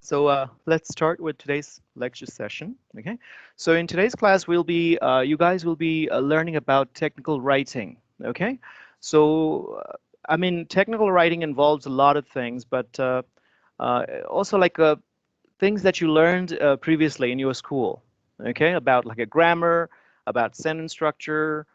So let's start with today's lecture session. Okay. So in today's class, you guys will be learning about technical writing. Okay. So I mean, technical writing involves a lot of things, but also like things that you learned previously in your school. Okay, about like a grammar, about sentence structure.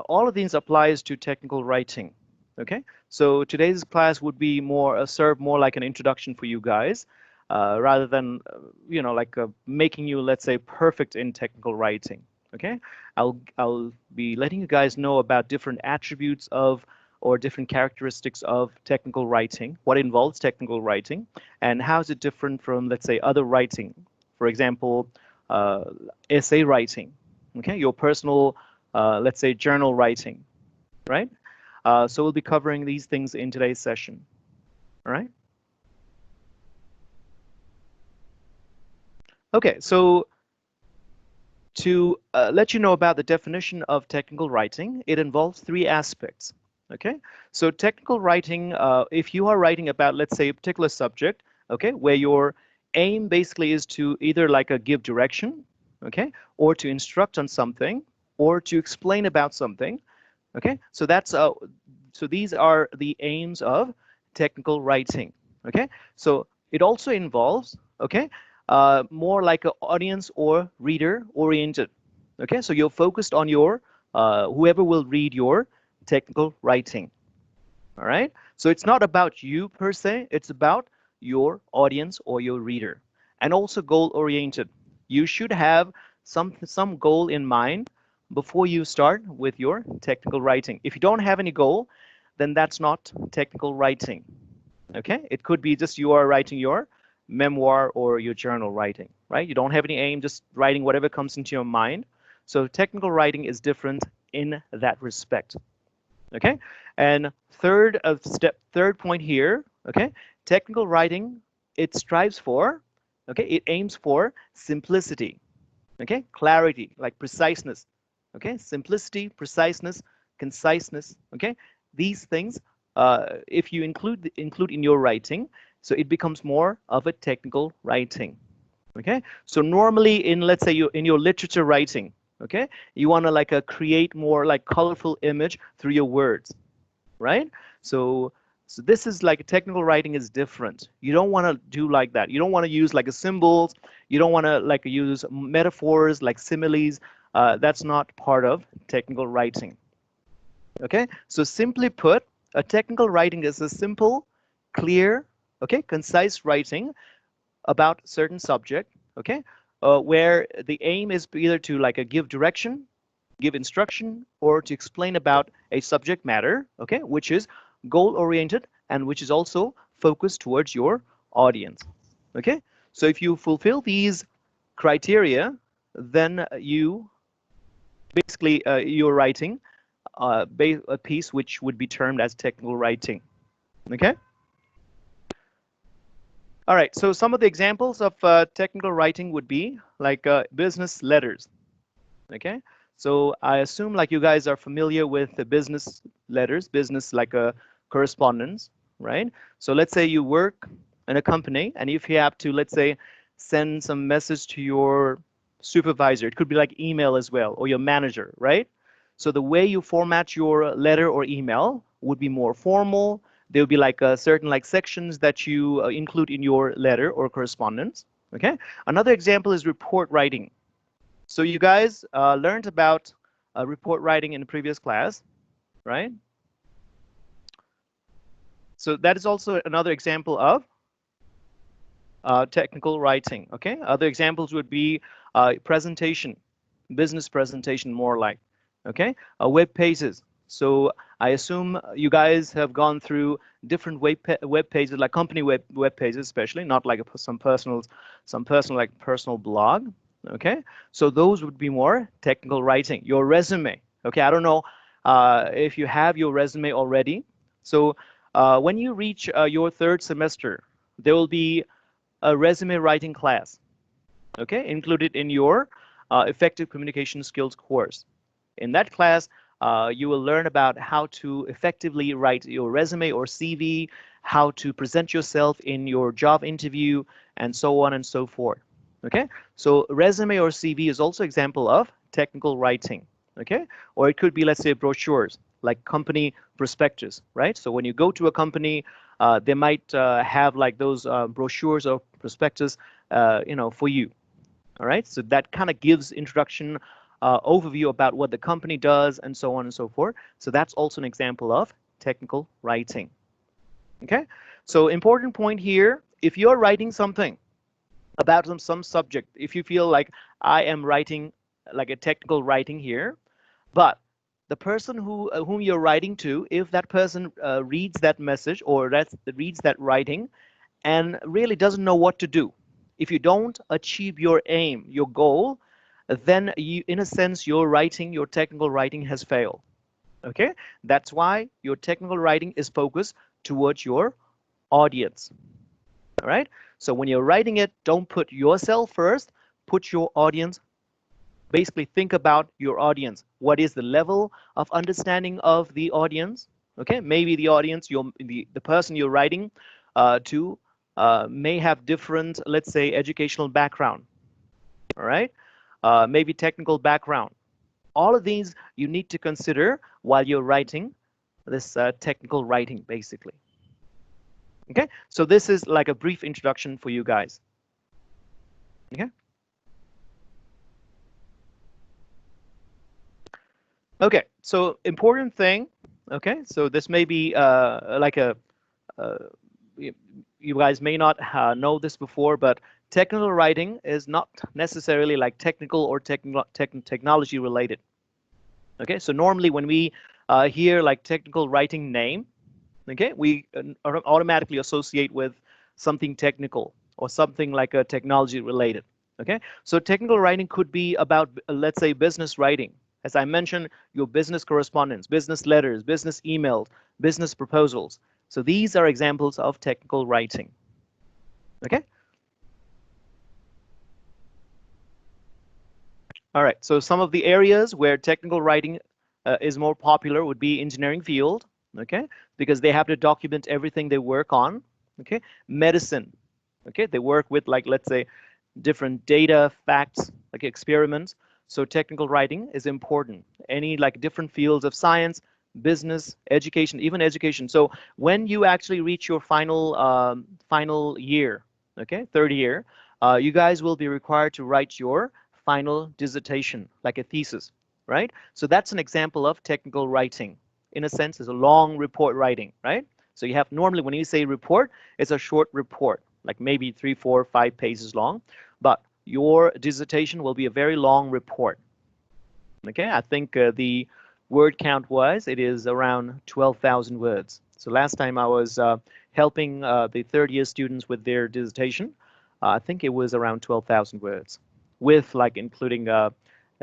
All of these applies to technical writing. Okay. So today's class would be more serve more like an introduction for you guys rather than like making you, let's say, perfect in technical writing. Okay, I'll be letting you guys know about different attributes of or different characteristics of technical writing, what involves technical writing, and how is it different from, let's say, other writing. For example, uh, essay writing. Okay, your personal, let's say, journal writing, right? So we'll be covering these things in today's session. All right. Okay, so to let you know about the definition of technical writing, it involves three aspects. Okay, so technical writing, if you are writing about, let's say, a particular subject, okay, where your aim basically is to either like a give direction, okay, or to instruct on something, or to explain about something, okay, so these are the aims of technical writing. Okay, so it also involves, okay, more like an audience or reader oriented. Okay, so you're focused on your whoever will read your technical writing. All right, so it's not about you per se, it's about your audience or your reader. And also goal oriented. You should have some goal in mind before you start with your technical writing. If you don't have any goal, then that's not technical writing. Okay, it could be just you are writing your memoir or your journal writing, right? You don't have any aim, just writing whatever comes into your mind. So technical writing is different in that respect. Okay, and third point here, okay, technical writing, it strives for, okay, it aims for simplicity, okay, clarity, like preciseness, okay, simplicity, preciseness, conciseness, okay, these things, if you include in your writing, so it becomes more of a technical writing. Okay, so normally in, let's say, in your literature writing, okay, you want to like create more like colorful image through your words, right? So so this is like technical writing is different. You don't want to do like that. You don't want to use like a symbols. You don't want to like use metaphors like similes. That's not part of technical writing. Okay, so simply put, a technical writing is a simple, clear, okay, concise writing about certain subject, okay, where the aim is either to like a give direction, give instruction, or to explain about a subject matter, okay, which is goal oriented and which is also focused towards your audience. Okay, so if you fulfill these criteria, then you basically you're writing a piece which would be termed as technical writing. Okay. All right, so some of the examples of technical writing would be like business letters. Okay, so I assume like you guys are familiar with the business letters, business like a correspondence, right? So let's say you work in a company, and if you have to, let's say, send some message to your supervisor, it could be like email as well, or your manager, right? So the way you format your letter or email would be more formal. There will be like certain like sections that you include in your letter or correspondence. Okay. Another example is report writing. So you guys learned about report writing in the previous class, right? So that is also another example of technical writing. Okay. Other examples would be presentation, business presentation, more like. Okay. Web pages. So I assume you guys have gone through different web pages, like company web pages, especially not like some personal like personal blog. Okay. So those would be more technical writing. Your resume. Okay. I don't know if you have your resume already. So when you reach your third semester, there will be a resume writing class, okay, included in your effective communication skills course. In that class, you will learn about how to effectively write your resume or CV, how to present yourself in your job interview, and so on and so forth. Okay, so resume or CV is also example of technical writing. Okay, or it could be, let's say, brochures like company prospectus, right? So when you go to a company, they might have like those brochures or prospectus, for you. All right, so that kind of gives introduction, overview about what the company does and so on and so forth. So that's also an example of technical writing. Okay, so important point here, if you're writing something about some subject, if you feel like I am writing like a technical writing here, but the person whom you're writing to, if that person reads that message or reads that writing and really doesn't know what to do, if you don't achieve your aim, your goal, then you, in a sense, your writing, your technical writing has failed. Okay, that's why your technical writing is focused towards your audience. All right, so when you're writing it, don't put yourself first, put your audience. Basically think about your audience. What is the level of understanding of the audience? Okay, maybe the audience, the person you're writing to may have different, let's say, educational background. All right, maybe technical background. All of these you need to consider while you're writing this technical writing, basically. Okay, so this is like a brief introduction for you guys. Okay. Okay, so important thing. Okay, so this may be like a uh, you guys may not know this before, but technical writing is not necessarily like technical or technology related. Okay, so normally when we hear like technical writing name, okay, we automatically associate with something technical or something like a technology related. Okay, so technical writing could be about, let's say, business writing. As I mentioned, your business correspondence, business letters, business emails, business proposals. So these are examples of technical writing. Okay. All right. So some of the areas where technical writing is more popular would be engineering field. Okay, because they have to document everything they work on. Okay, medicine. Okay, they work with, like, let's say, different data, facts, like experiments. So technical writing is important. Any like different fields of science, business, education, even education. So when you actually reach your final year, okay, third year, you guys will be required to write your final dissertation, like a thesis, right? So that's an example of technical writing. In a sense, it's a long report writing, right? So you have, normally when you say report, it's a short report, like maybe 3, 4, 5 pages long, but your dissertation will be a very long report. Okay, I think the word count was, it is around 12,000 words. So last time I was helping the third year students with their dissertation, I think it was around 12,000 words, with like including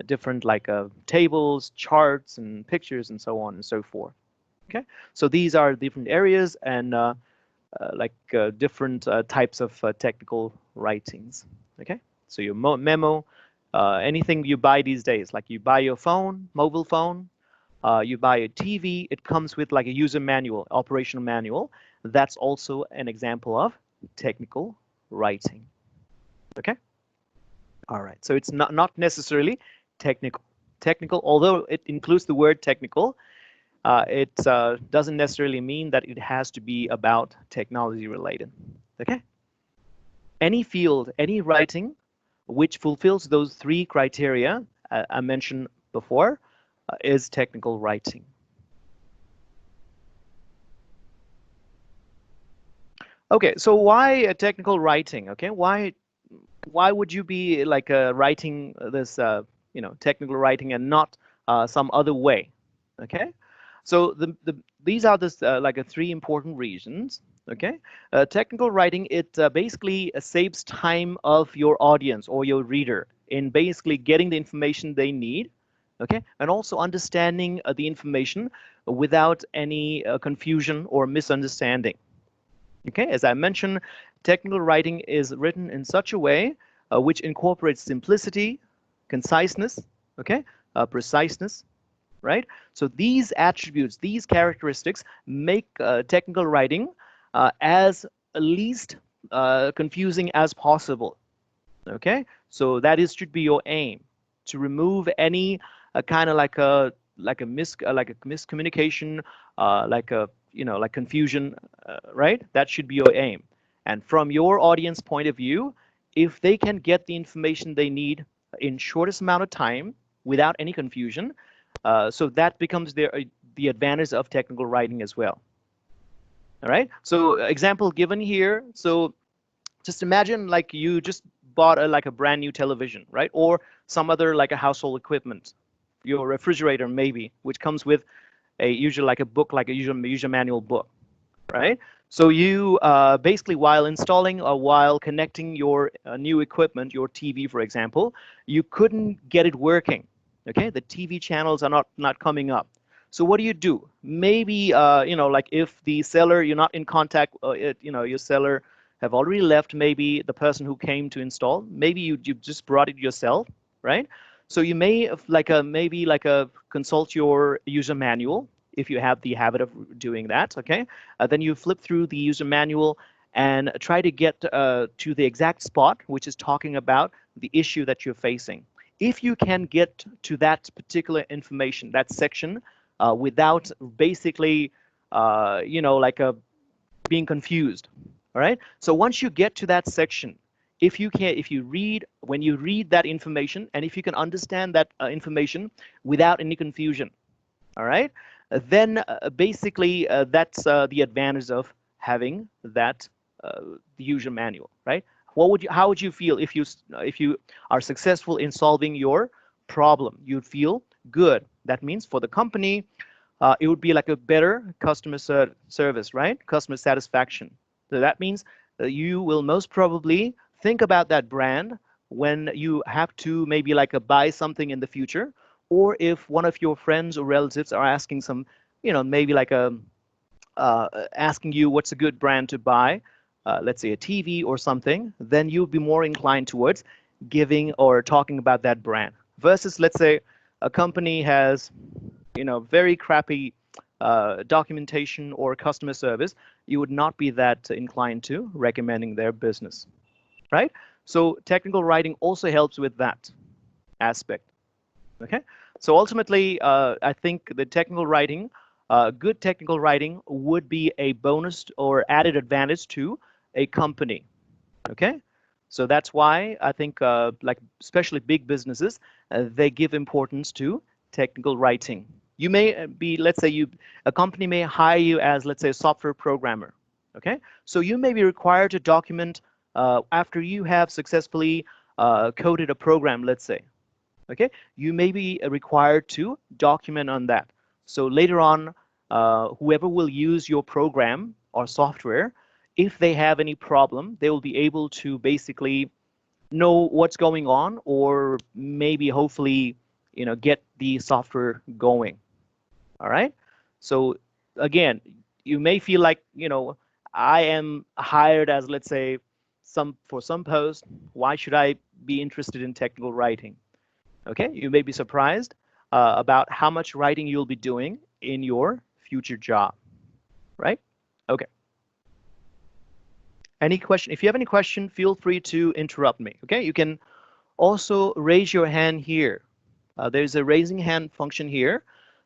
different like tables, charts, and pictures, and so on and so forth. Okay, so these are different areas and different types of technical writings. Okay, so your memo, anything you buy these days, like you buy your phone, mobile phone, you buy a TV, it comes with like a user manual, operational manual. That's also an example of technical writing. Okay. All right. So it's not necessarily technical. Technical, although it includes the word technical, it doesn't necessarily mean that it has to be about technology related. Okay. Any field, any writing which fulfills those three criteria I mentioned before is technical writing. Okay, so why technical writing? Okay, why would you be like writing this technical writing and not some other way? Okay, so these are this like three important reasons. Okay, technical writing, it basically saves time of your audience or your reader in basically getting the information they need. Okay, and also understanding the information without any confusion or misunderstanding. Okay, as I mentioned, technical writing is written in such a way which incorporates simplicity, conciseness, okay, preciseness, right? So these attributes, these characteristics make technical writing as least confusing as possible. Okay, so that is should be your aim, to remove any kind of like a miscommunication, like a like confusion, right? That should be your aim. And from your audience point of view, if they can get the information they need in shortest amount of time without any confusion, so that becomes the advantage of technical writing as well. All right. So example given here. So just imagine like you just bought like a brand new television, right? Or some other like a household equipment, your refrigerator maybe, which comes with a usually like a book, like a user manual book, right? So you basically while installing or while connecting your new equipment, your TV, for example, you couldn't get it working. Okay, the TV channels are not coming up. So what do you do? Maybe like if the seller you're not in contact, your seller have already left. Maybe the person who came to install. Maybe you just brought it yourself, right? So you may maybe like a consult your user manual if you have the habit of doing that. Okay, then you flip through the user manual and try to get to the exact spot which is talking about the issue that you're facing. If you can get to that particular information, that section, without basically, like being confused. All right. So once you get to that section, if you read, when you read that information, and if you can understand that information without any confusion, all right, then basically that's the advantage of having that the user manual, right? How would you feel if you are successful in solving your problem? You'd feel good. That means for the company, it would be like a better customer service, right? Customer satisfaction. So that means that you will most probably think about that brand when you have to maybe like buy something in the future, or if one of your friends or relatives are asking some, maybe like asking you what's a good brand to buy, let's say a TV or something, then you'll be more inclined towards giving or talking about that brand. Versus, let's say, a company has, very crappy documentation or customer service, you would not be that inclined to recommending their business, right? So technical writing also helps with that aspect. Okay, so ultimately, I think the technical writing, good technical writing would be a bonus or added advantage to a company. Okay, so that's why I think, like especially big businesses, they give importance to technical writing. You may be, let's say, a company may hire you as, let's say, a software programmer. Okay, so you may be required to document after you have successfully coded a program, let's say. Okay, you may be required to document on that. So later on, whoever will use your program or software, if they have any problem, they will be able to basically know what's going on, or maybe hopefully, get the software going. All right. So again, you may feel like, I am hired as, let's say, for some post. Why should I be interested in technical writing? Okay, you may be surprised about how much writing you'll be doing in your future job, right? Okay. Any question? If you have any question, feel free to interrupt me. Okay, you can also raise your hand here. There's a raising hand function here.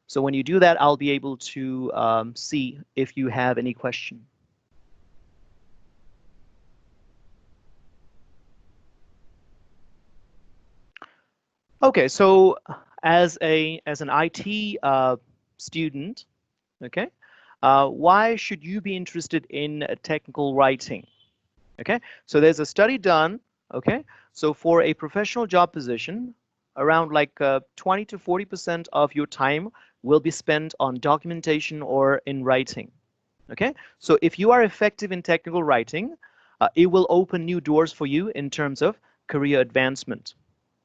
So when you do that, I'll be able to see if you have any question. Okay, so as an IT student, okay, why should you be interested in technical writing? Okay, so there's a study done. Okay, so for a professional job position, around like 20 to 40% of your time will be spent on documentation or in writing. Okay, so if you are effective in technical writing, it will open new doors for you in terms of career advancement.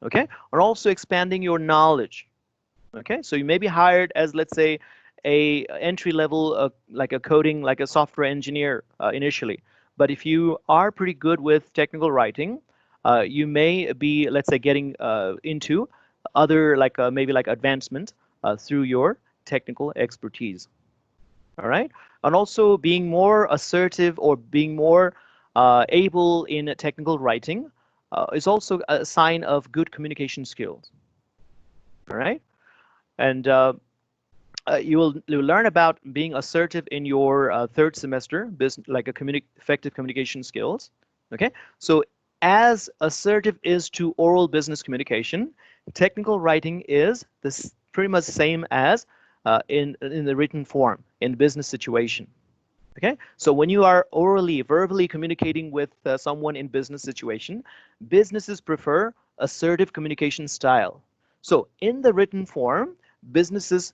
Okay, or also expanding your knowledge. Okay, so you may be hired as, let's say, a entry level, like a coding, like a software engineer initially. But if you are pretty good with technical writing, you may be, let's say, getting into other like maybe like advancement through your technical expertise. All right, and also being more assertive or being more able in technical writing is also a sign of good communication skills. All right, and you'll learn about being assertive in your third semester, business, like effective communication skills. Okay, so as assertive is to oral business communication, technical writing is this pretty much the same as in the written form in business situation. Okay, so when you are orally, verbally communicating with someone in business situation, businesses prefer assertive communication style. So in the written form, businesses,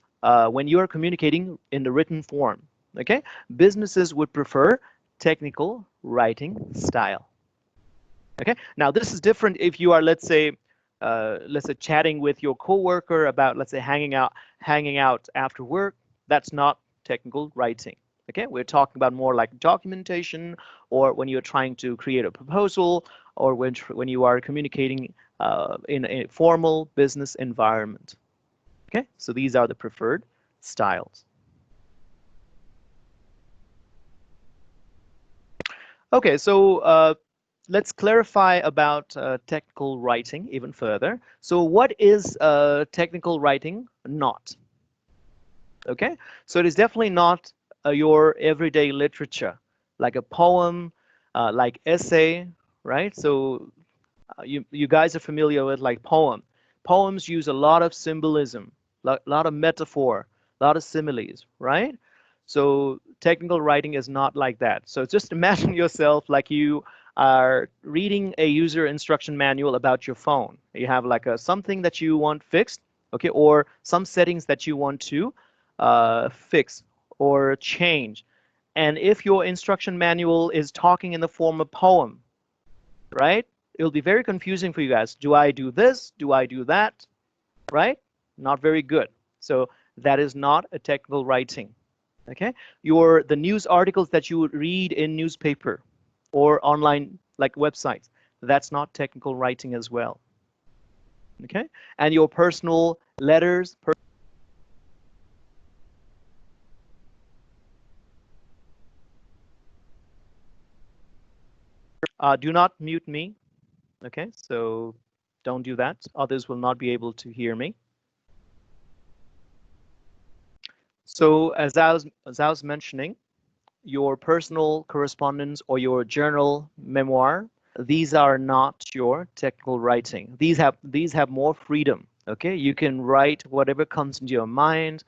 when you are communicating in the written form, okay, businesses would prefer technical writing style. Okay, now this is different if you are, let's say chatting with your coworker about, let's say, hanging out after work. That's not technical writing. Okay, we're talking about more like documentation, or when you're trying to create a proposal, or when you are communicating in a formal business environment. Okay, so these are the preferred styles. Okay, so let's clarify about technical writing even further. So what is technical writing not? Okay, so it is definitely not your everyday literature, like a poem, like essay, right? So you guys are familiar with like poem. Poems use a lot of symbolism, a lot of metaphor, a lot of similes, right? So technical writing is not like that. So just imagine yourself like you are reading a user instruction manual about your phone. You have like a something that you want fixed, okay, or some settings that you want to fix or change. And if your instruction manual is talking in the form of poem, right? It'll be very confusing for you guys. Do I do this? Do I do that? Right? Not very good. So that is not a technical writing. Okay? The news articles that you would read in newspaper or online like websites, that's not technical writing as well. Okay? And your personal letters, do not mute me. Okay? So don't do that. Others will not be able to hear me. So as I was mentioning, your personal correspondence or your journal memoir, these are not your technical writing. These have more freedom. Okay, you can write whatever comes into your mind.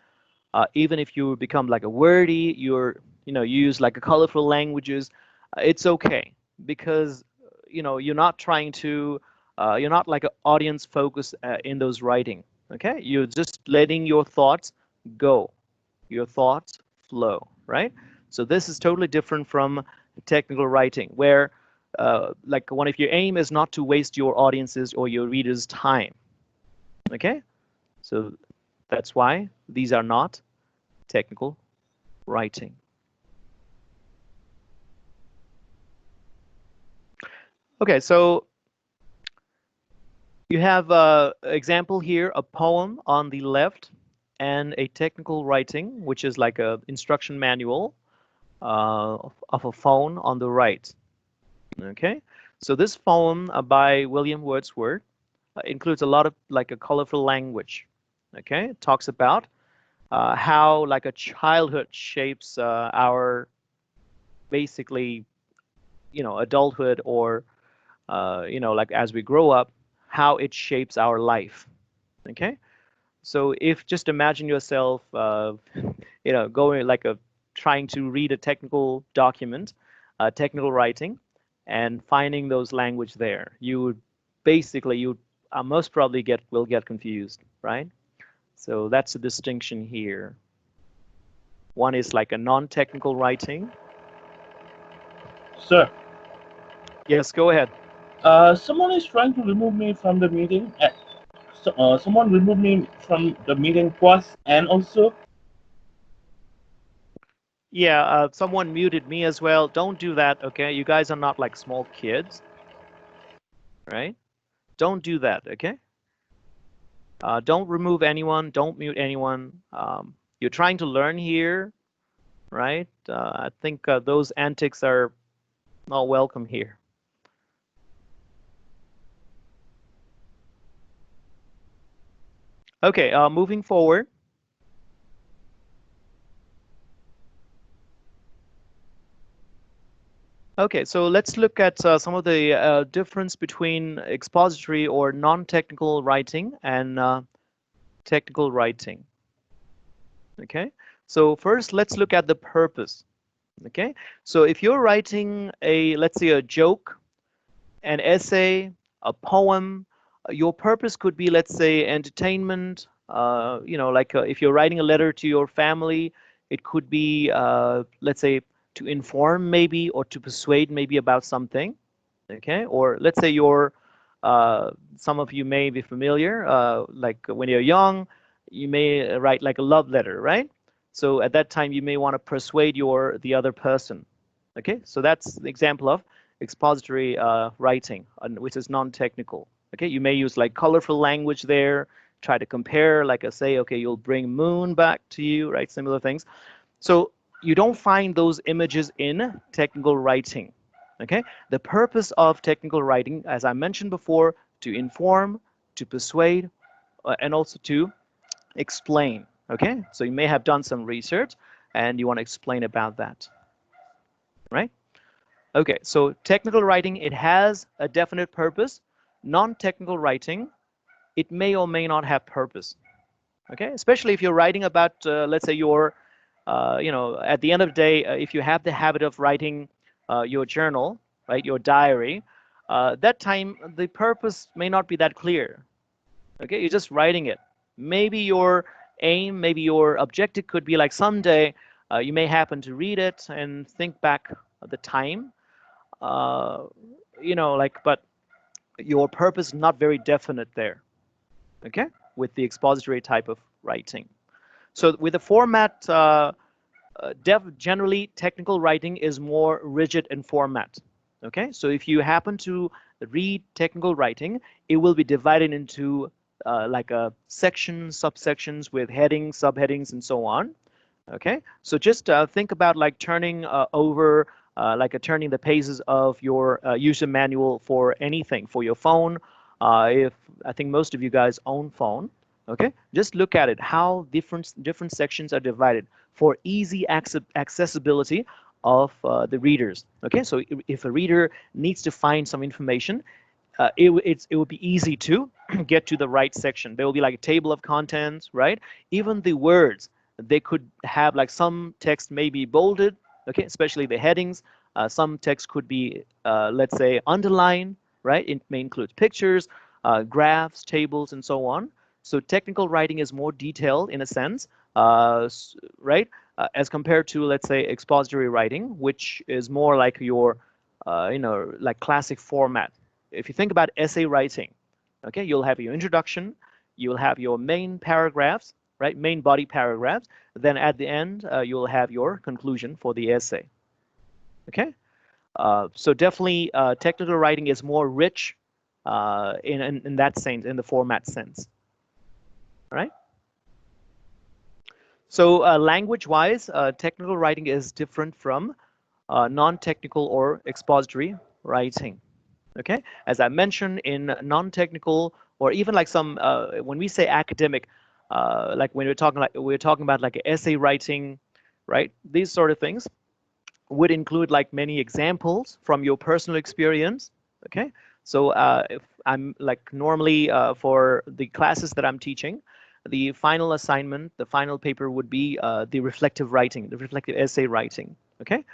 Even if you become like a wordy, you use like a colorful languages, it's okay because you're not trying to, you're not like an audience focus in those writing. Okay, you're just letting your thoughts go, your thoughts flow, right? So this is totally different from technical writing, where like one of your aim is not to waste your audience's or your readers' time. Okay, so that's why these are not technical writing. Okay, so you have an example here, a poem on the left, and a technical writing, which is like a instruction manual of a phone on the right. Okay, so this poem by William Wordsworth includes a lot of like a colorful language. Okay, it talks about how like a childhood shapes our basically adulthood, or like as we grow up, how it shapes our life. Okay, so if just imagine yourself going like a trying to read a technical document, technical writing, and finding those language there, you would basically you most probably will get confused, right? So that's the distinction here. One is like a non-technical writing. Sir, Yes, go ahead. someone is trying to remove me from the meeting. Someone removed me from the meeting twice, and also, Yeah, someone muted me as well. Don't do that, okay? You guys are not like small kids, right? Don't do that, okay? Don't remove anyone. Don't mute anyone. You're trying to learn here, right? I think those antics are all welcome here. Okay, moving forward. Okay, so let's look at some of the difference between expository or non-technical writing and technical writing. Okay, so first let's look at the purpose. Okay, so if you're writing a, let's say, a joke, an essay, a poem, your purpose could be, let's say, entertainment. Like if you're writing a letter to your family, it could be, let's say, to inform maybe or to persuade maybe about something. Okay, or let's say you're, some of you may be familiar, like when you're young, you may write like a love letter, right? So at that time, you may want to persuade the other person. Okay, so that's the example of expository writing, which is non-technical. Okay, you may use like colorful language there, try to compare, like I say, okay, you'll bring moon back to you, right? Similar things. So you don't find those images in technical writing. Okay, the purpose of technical writing, as I mentioned before, to inform, to persuade, and also to explain. Okay, so you may have done some research and you want to explain about that, right? Okay, so technical writing, it has a definite purpose. Non-technical writing, it may or may not have purpose. Okay, especially if you're writing about, let's say, your, at the end of the day, if you have the habit of writing your journal, right, your diary, that time the purpose may not be that clear. Okay, you're just writing it. Maybe your aim, maybe your objective could be like someday you may happen to read it and think back at the time, uh, but your purpose is not very definite there. Okay, with the expository type of writing. So with the format, generally technical writing is more rigid in format. Okay, so if you happen to read technical writing, it will be divided into like a section, subsections with headings, subheadings, and so on. Okay, so just think about like turning over, turning the pages of your user manual for anything, for your phone. If I think most of you guys own phone, okay, just look at it, how different sections are divided for easy accessibility of the readers. Okay, so if a reader needs to find some information, it would be easy to get to the right section. There will be like a table of contents, right? Even the words, they could have like some text may be bolded, okay, especially the headings. Some text could be, let's say, underlined, right? It may include pictures, graphs, tables, and so on. So technical writing is more detailed in a sense, right? As compared to, let's say, expository writing, which is more like your, like classic format. If you think about essay writing, okay, you'll have your introduction, you'll have your main paragraphs, right, main body paragraphs. Then at the end, you'll have your conclusion for the essay. Okay, so definitely technical writing is more rich in that sense, in the format sense. All right. So language-wise, technical writing is different from non-technical or expository writing. Okay, as I mentioned, in non-technical or even like some when we say academic, like when we're talking about like essay writing, right? These sort of things would include like many examples from your personal experience. Okay, so if I'm like normally for the classes that I'm teaching, the final assignment, the final paper would be the reflective writing, the reflective essay writing. Okay,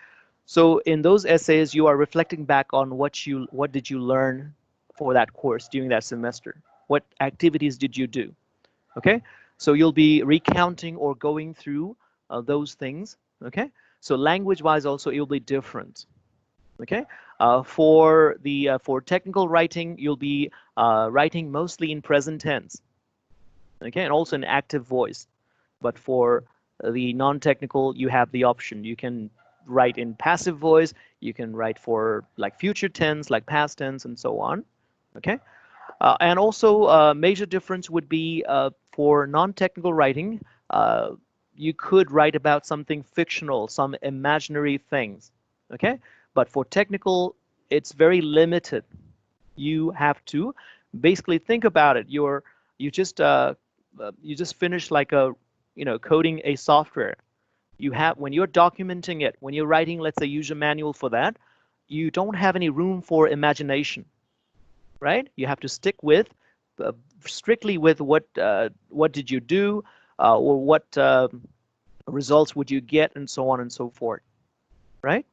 so in those essays, you are reflecting back on what did you learn for that course during that semester? What activities did you do? Okay, so you'll be recounting or going through those things. Okay, so language-wise also it will be different. Okay, for technical writing, you'll be writing mostly in present tense. Okay, and also in active voice. But for the non-technical, you have the option. You can write in passive voice. You can write for like future tense, like past tense, and so on. Okay. And also, major difference would be for non-technical writing, you could write about something fictional, some imaginary things. Okay. But for technical, it's very limited. You have to basically think about it. You just you just finished like a coding a software. You have when you're documenting it, when you're writing, let's say, user manual for that, you don't have any room for imagination, right? You have to stick with uh, strictly with what did you do, or what results would you get, and so on and so forth, right?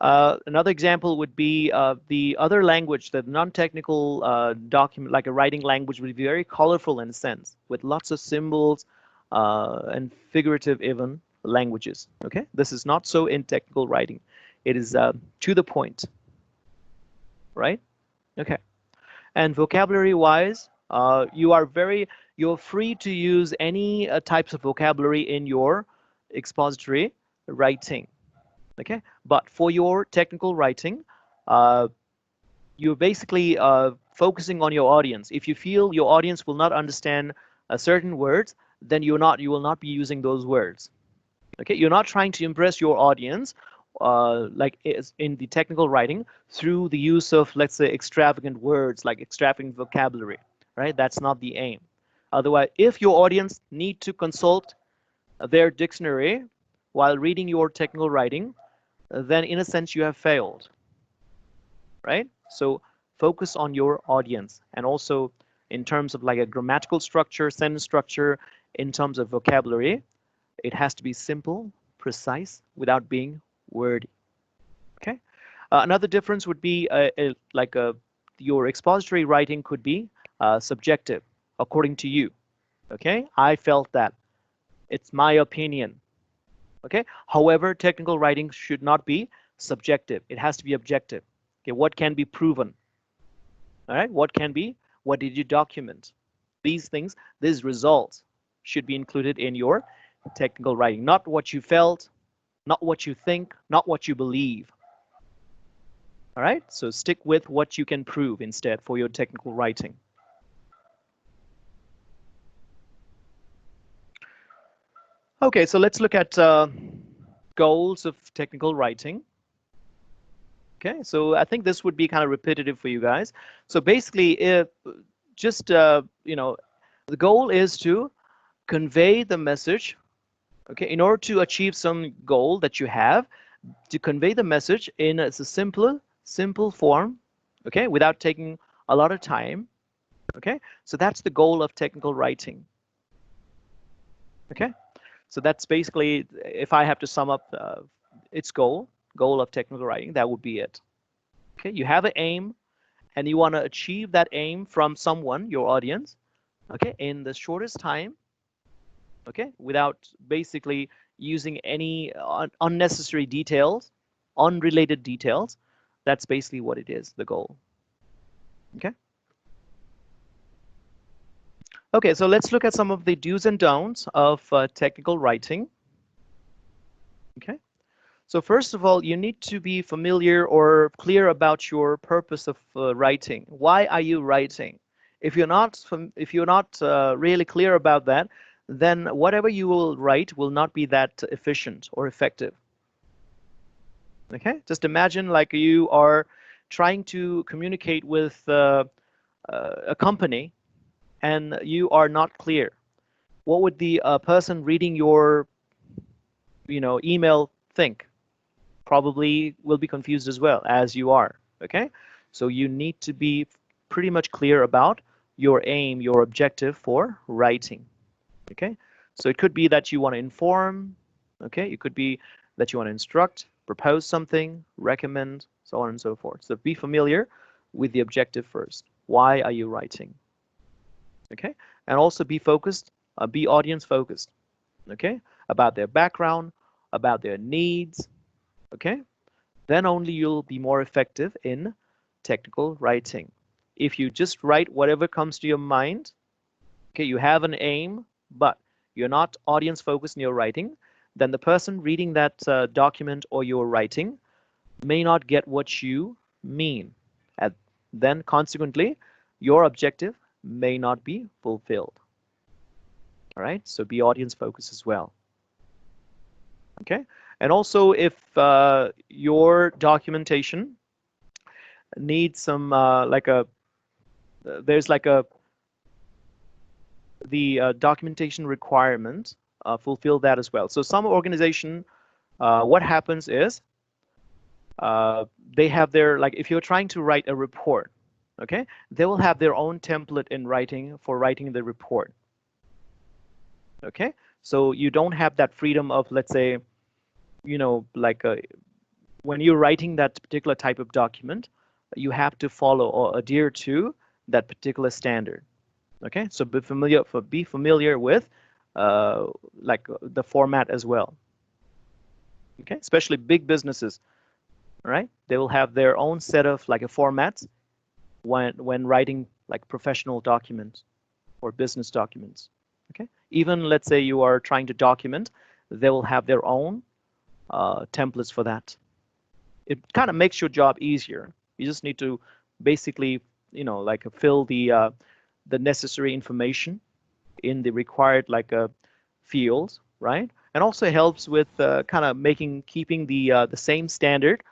Another example would be the other language, the non-technical document, like a writing language, would be very colorful in a sense, with lots of symbols and figurative even languages. Okay, this is not so in technical writing. It is to the point, right? Okay, and vocabulary-wise, you're free to use any types of vocabulary in your expository writing. Okay, but for your technical writing, uh, you're basically focusing on your audience. If you feel your audience will not understand certain words, then you will not be using those words. Okay, you're not trying to impress your audience like in the technical writing through the use of, let's say, extravagant words, like extravagant vocabulary, right? That's not the aim. Otherwise, if your audience need to consult their dictionary while reading your technical writing, then in a sense you have failed, right? So focus on your audience, and also in terms of like a grammatical structure, sentence structure, in terms of vocabulary, it has to be simple, precise, without being wordy. Okay. Another difference would be your expository writing could be subjective, according to you. Okay, I felt that. It's my opinion. Okay. However, technical writing should not be subjective. It has to be objective. Okay, what can be proven? All right, what did you document? These things, these results should be included in your technical writing, not what you felt, not what you think, not what you believe. All right, so stick with what you can prove instead for your technical writing. Okay, so let's look at goals of technical writing. Okay, so I think this would be kind of repetitive for you guys. So basically, if just the goal is to convey the message. Okay, in order to achieve some goal that you have, to convey the message in a simple form, okay, without taking a lot of time. Okay, so that's the goal of technical writing. Okay, so that's basically, if I have to sum up its goal of technical writing, that would be it. Okay, you have an aim, and you want to achieve that aim from someone, your audience, okay, in the shortest time, okay, without basically using any unnecessary details, unrelated details. That's basically what it is, the goal. Okay. Okay, so let's look at some of the do's and don'ts of technical writing. Okay. So first of all, you need to be familiar or clear about your purpose of writing. Why are you writing? If you're not really clear about that, then whatever you will write will not be that efficient or effective. Okay, just imagine like you are trying to communicate with a company, and you are not clear. What would the person reading your email think? Probably will be confused as well as you are. Okay, so you need to be pretty much clear about your aim, your objective for writing. Okay, so it could be that you want to inform. Okay, it could be that you want to instruct, propose something, recommend, so on and so forth. So be familiar with the objective first. Why are you writing? Okay, and also be focused, be audience focused. Okay, about their background, about their needs. Okay, then only you'll be more effective in technical writing. If you just write whatever comes to your mind, okay, you have an aim, but you're not audience focused in your writing, then the person reading that document or your writing may not get what you mean. And then consequently, your objective may not be fulfilled. All right, so be audience focused as well. Okay, And also, if your documentation needs some like a there's like a the documentation requirement, fulfill that as well. So some organization, what happens is uh, they have their, like if you're trying to write a report, okay, they will have their own template in writing for writing the report. Okay, so you don't have that freedom of, let's say, like when you're writing that particular type of document, you have to follow or adhere to that particular standard. Okay, so be familiar with uh, like the format as well. Okay, especially big businesses, right? They will have their own set of like a formats when writing like professional documents or business documents. Okay, even let's say you are trying to document, they will have their own templates for that. It kind of makes your job easier. You just need to basically, like fill the necessary information in the required like fields, right? And also helps with kind of keeping the same standard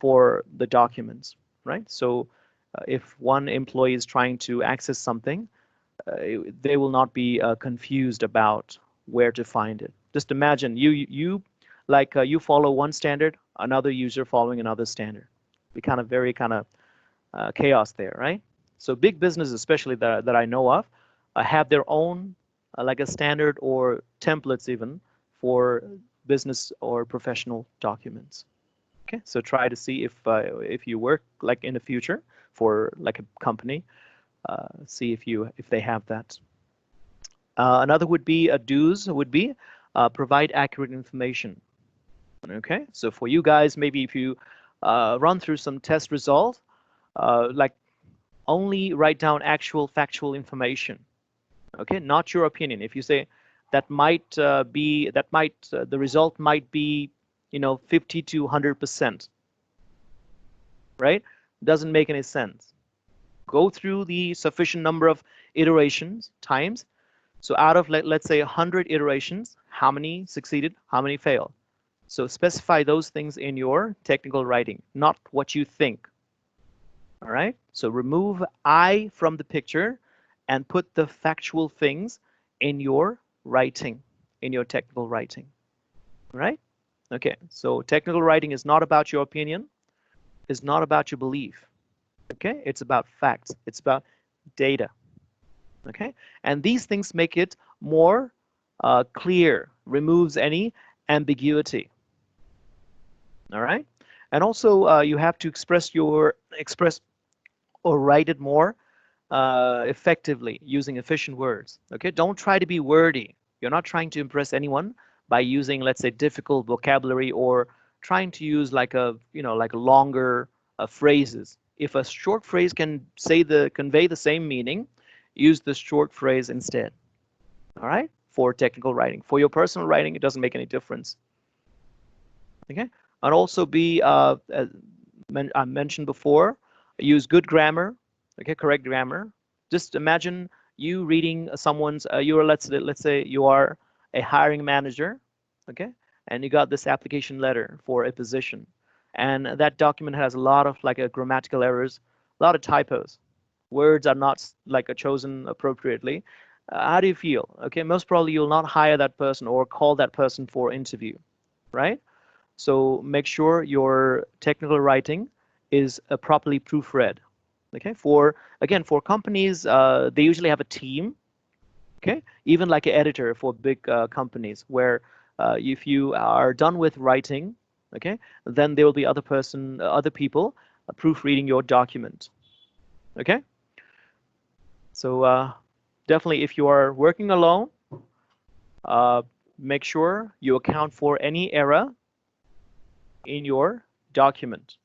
for the documents, right? So if one employee is trying to access something, they will not be confused about where to find it. Just imagine you like you follow one standard, another user following another standard. Be kind of very kind of chaos there, right? So big businesses, especially that I know of, have their own like a standard or templates even for business or professional documents. Okay, so try to see if you work like in the future for like a company, see if they have that. Another would be a do's would be provide accurate information. Okay, so for you guys, maybe if you run through some test results, like only write down actual factual information. Okay, not your opinion. If you say the result might be 50 to 100%, right? Doesn't make any sense. Go through the sufficient number of iterations times. So out of let's say 100 iterations, how many succeeded, how many failed? So specify those things in your technical writing, not what you think. All right, so remove I from the picture and put the factual things in your writing, in your technical writing. All right, okay, so technical writing is not about your opinion, it's not about your belief. Okay, it's about facts, it's about data. Okay, and these things make it more clear, removes any ambiguity. All right, and also you have to express or write it more effectively using efficient words. Okay, don't try to be wordy. You're not trying to impress anyone by using, let's say, difficult vocabulary or trying to use like like longer phrases. If a short phrase can convey the same meaning, use the short phrase instead. All right, for technical writing. For your personal writing, it doesn't make any difference. Okay, and also as I mentioned before, use good grammar. Okay, correct grammar. Just imagine you reading someone's. Let's say you are a hiring manager. Okay, and you got this application letter for a position, and that document has a lot of like grammatical errors, a lot of typos. Words are not like chosen appropriately. How do you feel? Okay, most probably you'll not hire that person or call that person for interview, right? So make sure your technical writing is properly proofread. Okay, for companies, they usually have a team. Okay, even like an editor for big companies, where if you are done with writing, okay, then there will be other people proofreading your document. Okay, so definitely, if you are working alone, uh, make sure you account for any error in your document.